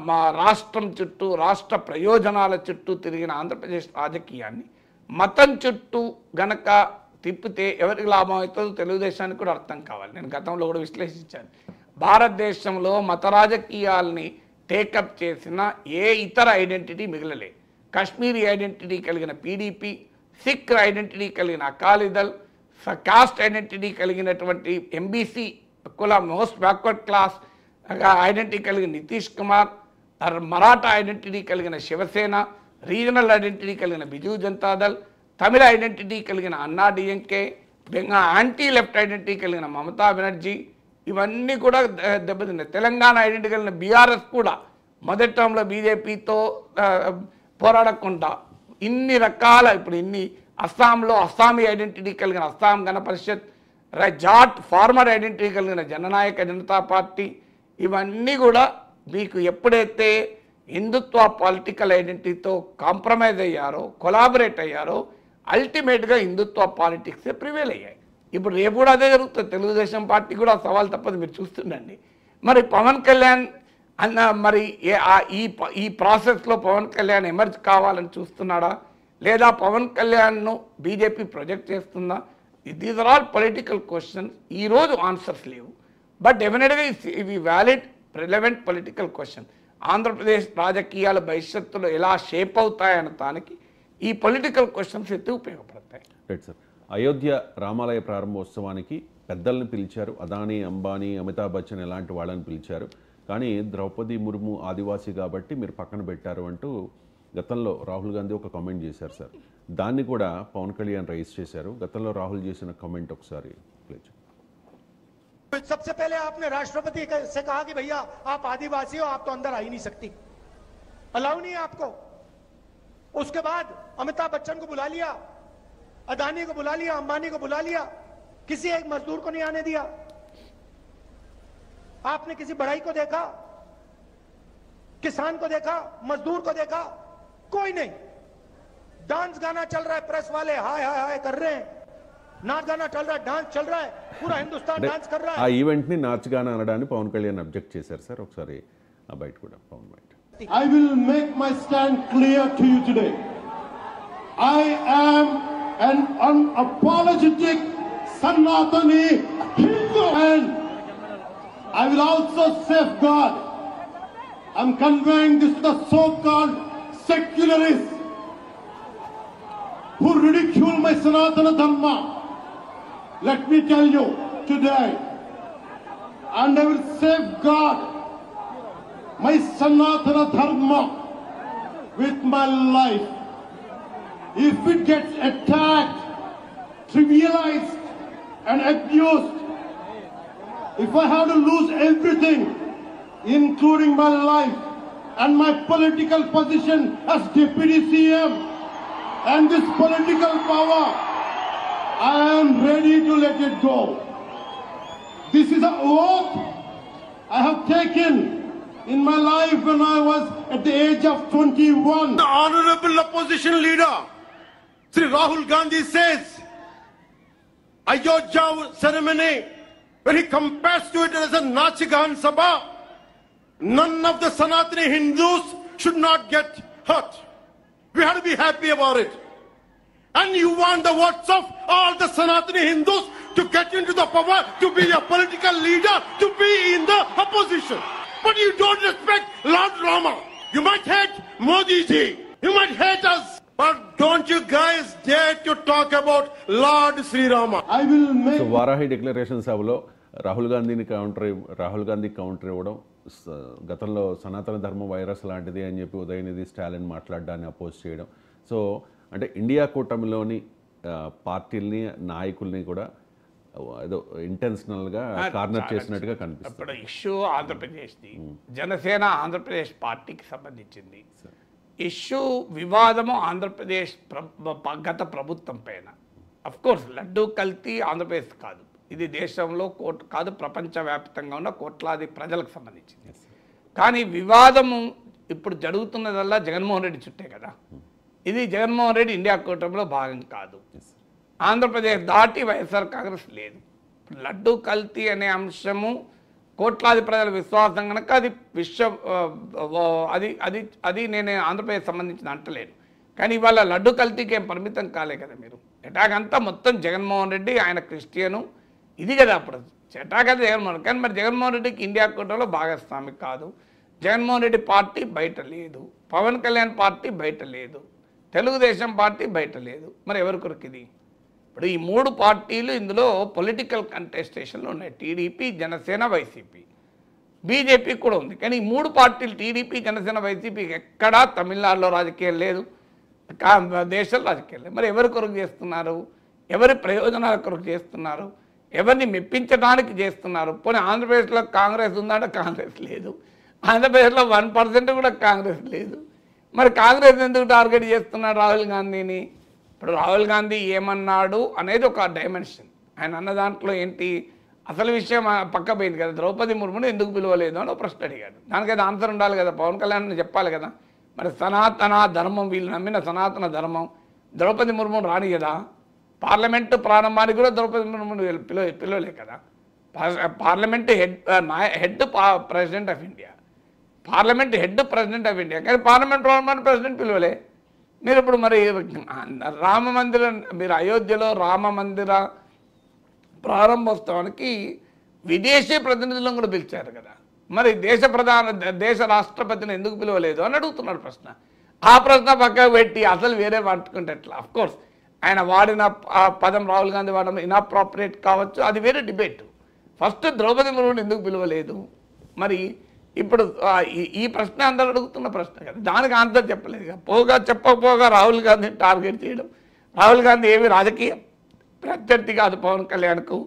మా రాష్ట్రం చుట్టూ, రాష్ట్ర ప్రయోజనాల చుట్టూ తిరిగిన ఆంధ్రప్రదేశ్ రాజకీయాన్ని మతం చుట్టూ గనక తిప్పితే ఎవరికి లాభం అవుతుందో తెలుగుదేశానికి కూడా అర్థం కావాలి. నేను గతంలో కూడా విశ్లేషించాను. భారతదేశంలో మత రాజకీయాల్ని టేకప్ చేసిన ఏ ఇతర ఐడెంటిటీ మిగలలే. కాశ్మీరీ ఐడెంటిటీ కలిగిన పీడీపీ, సిక్ ఐడెంటిటీ కలిగిన అకాలీదళ్, కాస్ట్ ఐడెంటిటీ కలిగినటువంటి ఎంబీసీ కుల మోస్ట్ బ్యాక్వర్డ్ క్లాస్ ఐడెంటిటీ కలిగిన నితీష్ కుమార్, మరాఠా ఐడెంటిటీ కలిగిన శివసేన, రీజనల్ ఐడెంటిటీ కలిగిన బిజు జనతాదళ్, తమిళ ఐడెంటిటీ కలిగిన అన్నా డిఎంకే, యాంటీ లెఫ్ట్ ఐడెంటిటీ కలిగిన మమతా బెనర్జీ, ఇవన్నీ కూడా దెబ్బతిన్నాయి. తెలంగాణ ఐడెంటిటీ కలిగిన బీఆర్ఎస్ కూడా మొదటి టర్మ్లో బీజేపీతో పోరాడకుండా ఇన్ని రకాల, ఇప్పుడు ఇన్ని అస్సాంలో అస్సామీ ఐడెంటిటీ కలిగిన అస్సాం గణ పరిషత్, జాట్ ఫార్మర్ ఐడెంటిటీ కలిగిన జననాయక జనతా పార్టీ, ఇవన్నీ కూడా మీకు ఎప్పుడైతే హిందుత్వ పొలిటికల్ ఐడెంటిటీతో కాంప్రమైజ్ అయ్యారో, కొలాబరేట్ అయ్యారో, అల్టిమేట్గా హిందుత్వ పాలిటిక్సే ప్రివేల్ అయ్యాయి. ఇప్పుడు రేపు కూడా అదే జరుగుతుంది. తెలుగుదేశం పార్టీ కూడా సవాల్ తప్పదు, మీరు చూస్తుండండి. మరి పవన్ కళ్యాణ్ అన్న మరి ఈ ప్రాసెస్లో పవన్ కళ్యాణ్ ఎమర్జ్ కావాలని చూస్తున్నాడా, లేదా పవన్ కళ్యాణ్ను బీజేపీ ప్రొజెక్ట్ చేస్తుందా? These are all political questions. ఈరోజు ఆన్సర్స్ లేవు, బట్ డెఫినెట్గా ఇవి valid relevant political question. Andhra Pradesh రాజకీయాల భవిష్యత్తులో ఎలా షేప్ అవుతాయన్న దానికి ఈ పొలిటికల్ క్వశ్చన్స్ అయితే ఉపయోగపడతాయి. Right sir. అయోధ్య రామాలయ ప్రారంభోత్సవానికి పెద్దల్ని పిలిచారు, అదానీ, అంబానీ, అమితాబ్ బచ్చన్ ఇలాంటి వాళ్ళని పిలిచారు. కానీ ద్రౌపది ముర్ము ఆదివాసీ కాబట్టి మీరు పక్కన పెట్టారు అంటూ గతంలో రాహుల్ గాంధీ ఒక కామెంట్ చేశారు సార్. దాన్ని కూడా పవన్ కళ్యాణ్ రైజ్ చేశారు. గతంలో రాహుల్ చేసిన కామెంట్ ఒకసారి ప్లే చేయండి. सबसे पहले आपने राष्ट्रपति से कहा कि भैया आप आदिवासी हो, आप तो अंदर आ ही नहीं सकती, अलाउ नहीं है आपको। उसके बाद अमिताभ बच्चन को बुला लिया, अदानी को बुला लिया, अंबानी को बुला लिया, किसी एक मजदूर को नहीं आने दिया। आपने किसी बढ़ई को देखा, किसान को देखा, मजदूर को देखा? कोई नहीं। डांस गाना चल रहा है, प्रेस वाले हाय हाय हाय कर रहे हैं, नाच गाना चल रहा है, डांस चल रहा है, पूरा हिंदुस्तान डांस कर रहा ఆ है। ఈవెంట్ ని నాచ్ గానా అనడానికి పవన్ కళ్యాణ్ అబ్జెక్ట్ చేశారు సార్. ఒకసారి ఆ బయట కూడా పవన్ బయట. I will make my stand clear to you today. I am an unapologetic Sanatani Hindu, and I will also safeguard. I'm conveying this to the so-called secularists who ridicule my Sanatana Dharma. Let me tell you today, and I will safeguard my Sanatana Dharma with my life. If it gets attacked, trivialized and abused, if I have to lose everything, including my life and my political position as Deputy CM and this political power, I am ready to let it go. This is an oath I have taken in my life when I was at the age of 21. The honorable opposition leader, Sri Rahul Gandhi says, Ayodhya ceremony, when he compares to it as a Nachigan Sabha, none of the Sanatani Hindus should not get hurt. We have to be happy about it. And you want the votes of all the Sanatani Hindus to get into the power, to be a political leader, to be in the opposition. But you don't respect Lord Rama. You might hate Modi ji. You might hate us. But don't you guys dare to talk about Lord Sri Rama. I will make... so Varahi declaration సభలో రాహుల్ గాంధీ కౌంటర్ ఇవ్వడం, గతంలో సనాతన ధర్మ వైరస్ లాంటిది అని చెప్పి ఉదయనిధి స్టాలిన్ మాట్లాడడాన్ని అపోజ్ చేయడం. సో అంటే ఇండియా కూటమిలోని పార్టీల్ని, నాయకుల్ని కూడా ఏదో ఇంటెన్షనల్గా కార్నర్ చేసినట్టుగా కనిపిస్తుంది. ఇప్పుడు ఇష్యూ ఆంధ్రప్రదేశ్ది, జనసేన ఆంధ్రప్రదేశ్ పార్టీకి సంబంధించింది. ఇష్యూ వివాదము ఆంధ్రప్రదేశ్ గత ప్రభుత్వం పైన. అఫ్కోర్స్ లడ్డూ కల్తీ ఆంధ్రప్రదేశ్ కాదు, ఇది దేశంలో కాదు ప్రపంచవ్యాప్తంగా ఉన్న కోట్లాది ప్రజలకు సంబంధించింది. కానీ వివాదము ఇప్పుడు జరుగుతున్నదల్లా జగన్మోహన్ రెడ్డి చుట్టే కదా. ఇది జగన్మోహన్ రెడ్డి ఇండియా కూటమిలో భాగం కాదు. ఆంధ్రప్రదేశ్ దాటి వైఎస్ఆర్ కాంగ్రెస్ లేదు. లడ్డూ కల్తీ అనే అంశము కోట్లాది ప్రజల విశ్వాసం కనుక అది అది నేను ఆంధ్రప్రదేశ్ సంబంధించిన అంటలేను. కానీ ఇవాళ లడ్డు కల్తీకి ఏం పరిమితం కాలే కదా మీరు. అటాక్ అంతా మొత్తం జగన్మోహన్ రెడ్డి, ఆయన క్రిస్టియను, ఇది కదా అప్పుడు అటాక్ అది జగన్మోహన్. కానీ మరి జగన్మోహన్ రెడ్డికి ఇండియా కూటమిలో భాగస్వామి కాదు. జగన్మోహన్ రెడ్డి పార్టీ బయట లేదు, పవన్ కళ్యాణ్ పార్టీ బయట లేదు, తెలుగుదేశం పార్టీ బయట లేదు. మరి ఎవరి కొరకు ఇది? ఇప్పుడు ఈ మూడు పార్టీలు ఇందులో పొలిటికల్ కంటెస్టేషన్లు ఉన్నాయి. టీడీపీ, జనసేన, వైసీపీ, బీజేపీ కూడా ఉంది. కానీ ఈ మూడు పార్టీలు టీడీపీ, జనసేన, వైసీపీకి ఎక్కడా తమిళనాడులో రాజకీయం లేదు, దేశంలో రాజకీయం లేదు. మరి ఎవరి కొరకు చేస్తున్నారు? ఎవరి ప్రయోజనాల కొరకు చేస్తున్నారు? ఎవరిని మెప్పించడానికి చేస్తున్నారు? పోనీ ఆంధ్రప్రదేశ్లో కాంగ్రెస్ ఉందంటే కాంగ్రెస్ లేదు, ఆంధ్రప్రదేశ్లో 1% కూడా కాంగ్రెస్ లేదు. మరి కాంగ్రెస్ ఎందుకు టార్గెట్ చేస్తున్నాడు రాహుల్ గాంధీని? ఇప్పుడు రాహుల్ గాంధీ ఏమన్నాడు అనేది ఒక డైమెన్షన్. ఆయన అన్న దాంట్లో ఏంటి, అసలు విషయం పక్క పోయింది కదా, ద్రౌపది ముర్మును ఎందుకు పిలవలేదు అని ఒక ప్రశ్న అడిగాడు. దానికైతే ఆన్సర్ ఉండాలి కదా, పవన్ కళ్యాణ్ చెప్పాలి కదా. మరి సనాతన ధర్మం, వీళ్ళు నమ్మిన సనాతన ధర్మం ద్రౌపది ముర్మును రాని కదా. పార్లమెంటు ప్రారంభానికి కూడా ద్రౌపది ముర్మును పిలవలే కదా. Parliament head president of India, parliament head president of India, కానీ పార్లమెంట్ ప్రారంభానికి ప్రెసిడెంట్ పిలవలే. మీరు ఇప్పుడు మరి రామ మందిరం, మీరు అయోధ్యలో రామ మందిర ప్రారంభోత్సవానికి విదేశీ ప్రతినిధులను కూడా పిలిచారు కదా. మరి దేశ రాష్ట్రపతిని ఎందుకు పిలవలేదు అని అడుగుతున్నాడు ప్రశ్న. ఆ ప్రశ్న పక్కకు పెట్టి అసలు వేరే పట్టుకుంటే ఎట్లా? అఫ్కోర్స్ ఆయన వాడిన పదం, రాహుల్ గాంధీ వాడడం ఇన్అప్రాపరియేట్ కావచ్చు, అది వేరే డిబేట్. ఫస్ట్ ద్రౌపది ముర్ముని ఎందుకు పిలవలేదు? మరి ఇప్పుడు ఈ ప్రశ్న అందరూ అడుగుతున్న ప్రశ్న కదా, దానికి ఆన్సర్ చెప్పలేదు. చెప్పకపోగా రాహుల్ గాంధీని టార్గెట్ చేయడం. రాహుల్ గాంధీ ఏమి రాజకీయ ప్రత్యర్థి కాదు పవన్ కళ్యాణ్కు,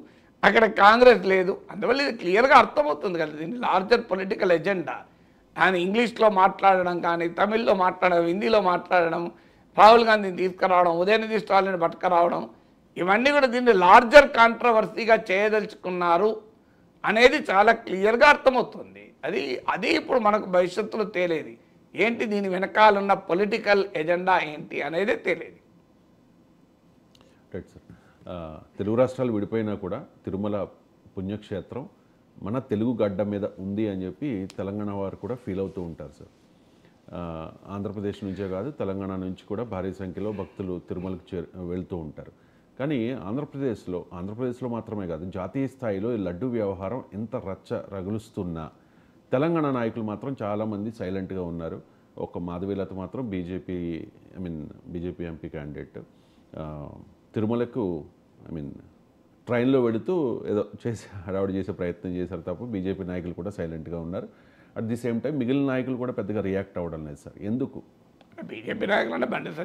అక్కడ కాంగ్రెస్ లేదు. అందువల్ల ఇది క్లియర్గా అర్థమవుతుంది కదా, దీన్ని లార్జర్ పొలిటికల్ ఎజెండా. ఆయన ఇంగ్లీష్లో మాట్లాడడం కానీ, తమిళ్లో మాట్లాడడం, హిందీలో మాట్లాడడం, రాహుల్ గాంధీని తీసుకురావడం, ఉదయనిధి స్టాలిన్ పట్టుకురావడం, ఇవన్నీ కూడా దీన్ని లార్జర్ కాంట్రవర్సీగా చేయదలుచుకున్నారు అనేది చాలా క్లియర్గా అర్థమవుతుంది. అది ఇప్పుడు మనకు భవిష్యత్తులో తేలేది ఏంటి, దీని వెనకాలన్న పొలిటికల్ ఎజెండా ఏంటి అనేదే తేలేది. Right sir. తెలుగు రాష్ట్రాలు విడిపోయినా కూడా తిరుమల పుణ్యక్షేత్రం మన తెలుగు గడ్డ మీద ఉంది అని చెప్పి తెలంగాణ వారు కూడా ఫీల్ అవుతూ ఉంటారు సార్. ఆంధ్రప్రదేశ్ నుంచే కాదు, తెలంగాణ నుంచి కూడా భారీ సంఖ్యలో భక్తులు తిరుమలకు వెళ్తూ ఉంటారు. కానీ ఆంధ్రప్రదేశ్లో మాత్రమే కాదు, జాతీయ స్థాయిలో ఈ లడ్డు వ్యవహారం ఎంత రచ్చ రగులుస్తున్నా తెలంగాణ నాయకులు మాత్రం చాలామంది సైలెంట్గా ఉన్నారు. ఒక మాధవీలత మాత్రం బీజేపీ ఎంపీ క్యాండిడేట్ తిరుమలకు ట్రైన్లో వెళుతూ ఏదో హడావుడి చేసే ప్రయత్నం చేశారు తప్ప బీజేపీ నాయకులు కూడా సైలెంట్గా ఉన్నారు. అట్ ది సేమ్ టైం మిగిలిన నాయకులు కూడా పెద్దగా రియాక్ట్ అవ్వడం లేదు సార్. ఎందుకు? బీజేపీ నాయకులు అంటే బండి